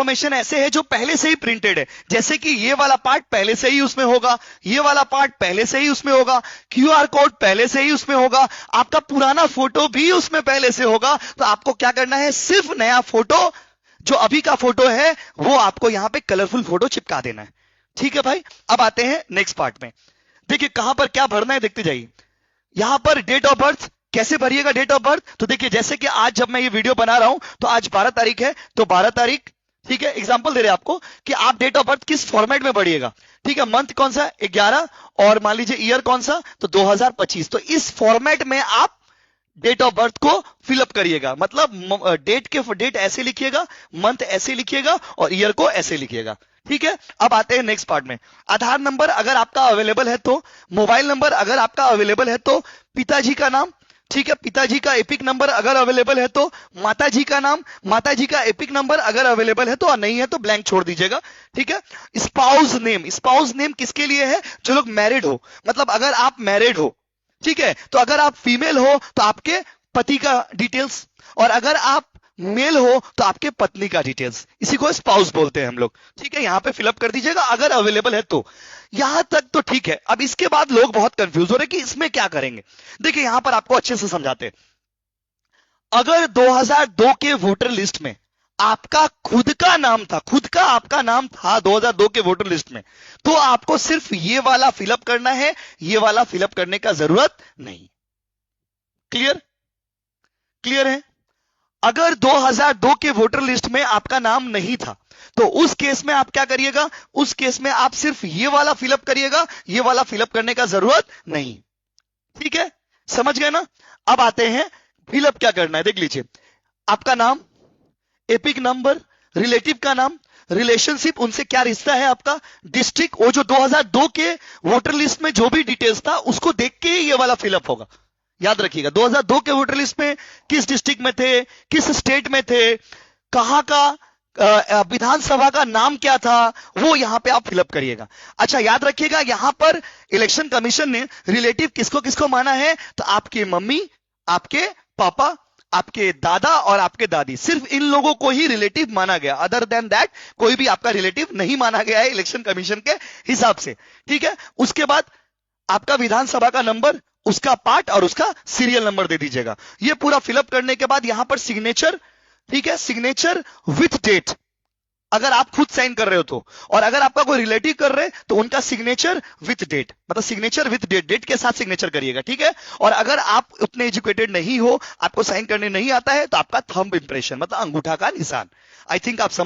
Information ऐसे है जो पहले से ही प्रिंटेड है, जैसे कि ये वाला पार्ट पहले से ही उसमें होगा, ये वाला पार्ट पहले से ही उसमें होगा, क्यूआर कोड पहले से ही उसमें होगा, आपका पुराना फोटो भी उसमें पहले से होगा। तो आपको क्या करना है, सिर्फ नया फोटो जो अभी का फोटो है वो आपको यहां पे कलरफुल फोटो चिपका देना है। ठीक है भाई, अब आते हैं नेक्स्ट पार्ट में। देखिए कहां पर क्या भरना है, देखते जाइए। यहां पर डेट ऑफ बर्थ कैसे भरिएगा, डेट ऑफ बर्थ तो देखिए जैसे कि आज जब मैं ये वीडियो बना रहा हूं तो आज 12 तारीख है, तो 12 तारीख, ठीक है, एग्जांपल दे रहे हैं आपको कि आप डेट ऑफ बर्थ किस फॉर्मेट में भरिएगा। ठीक है, मंथ कौन सा, 11, और मान लीजिए ईयर कौन सा, तो 2025। तो इस फॉर्मेट में आप डेट ऑफ बर्थ को फिलअप करिएगा, मतलब डेट ऐसे लिखिएगा, मंथ ऐसे लिखिएगा और ईयर को ऐसे लिखिएगा। ठीक है, अब आते हैं नेक्स्ट पार्ट में। आधार नंबर अगर आपका अवेलेबल है तो, मोबाइल नंबर अगर आपका अवेलेबल है तो, पिताजी का नाम, ठीक है, पिताजी का एपिक नंबर अगर अवेलेबल है तो, माताजी का नाम, माताजी का एपिक नंबर अगर अवेलेबल है तो, और नहीं है तो ब्लैंक छोड़ दीजिएगा। ठीक है, स्पाउस नेम, स्पाउस नेम किसके लिए है, जो लोग मैरिड हो, मतलब अगर आप मैरिड हो, ठीक है, तो अगर आप फीमेल हो तो आपके पति का डिटेल्स, और अगर आप मेल हो तो आपके पत्नी का डिटेल्स, इसी को स्पाउस बोलते हैं हम लोग। ठीक है, यहां पे फिलअप कर दीजिएगा अगर अवेलेबल है तो। यहां तक तो ठीक है। अब इसके बाद लोग बहुत कंफ्यूज हो रहे कि इसमें क्या करेंगे। देखिए यहां पर आपको अच्छे से समझाते हैं। अगर 2002 के वोटर लिस्ट में आपका खुद का नाम था, खुद का आपका नाम था 2002 के वोटर लिस्ट में, तो आपको सिर्फ ये वाला फिलअप करना है, ये वाला फिलअप करने का जरूरत नहीं। क्लियर, क्लियर है। अगर 2002 के वोटर लिस्ट में आपका नाम नहीं था तो उस केस में आप क्या करिएगा, उस केस में आप सिर्फ ये वाला फिलअप करिएगा, ये वाला फिलअप करने का जरूरत नहीं। ठीक है, समझ गए ना। अब आते हैं फिलअप क्या करना है, देख लीजिए। आपका नाम, एपिक नंबर, रिलेटिव का नाम, रिलेशनशिप, उनसे क्या रिश्ता है आपका, डिस्ट्रिक्ट, वो जो 2002 के वोटर लिस्ट में जो भी डिटेल्स था उसको देख के ये वाला फिलअप होगा। याद रखिएगा 2002 के वोटर लिस्ट में किस डिस्ट्रिक्ट में थे, किस स्टेट में थे, कहां का विधानसभा का नाम क्या था, वो यहां पे आप फिलअप करिएगा। अच्छा याद रखिएगा यहां पर इलेक्शन कमीशन ने रिलेटिव किसको किसको माना है, तो आपके मम्मी, आपके पापा, आपके दादा और आपके दादी, सिर्फ इन लोगों को ही रिलेटिव माना गया। अदर देन दैट कोई भी आपका रिलेटिव नहीं माना गया है इलेक्शन कमीशन के हिसाब से। ठीक है, उसके बाद आपका विधानसभा का नंबर, उसका पार्ट और उसका सीरियल नंबर दे दीजिएगा। ये पूरा फिलअप करने के बाद यहां पर सिग्नेचर, ठीक है, सिग्नेचर विथ डेट, अगर आप खुद साइन कर रहे हो तो, और अगर आपका कोई रिलेटिव कर रहे तो उनका सिग्नेचर विथ डेट, मतलब सिग्नेचर विथ डेट, डेट के साथ सिग्नेचर करिएगा। ठीक है, और अगर आप उतने एजुकेटेड नहीं हो, आपको साइन करने नहीं आता है, तो आपका थंब इंप्रेशन, मतलब अंगूठा का निशान। आई थिंक आप समझ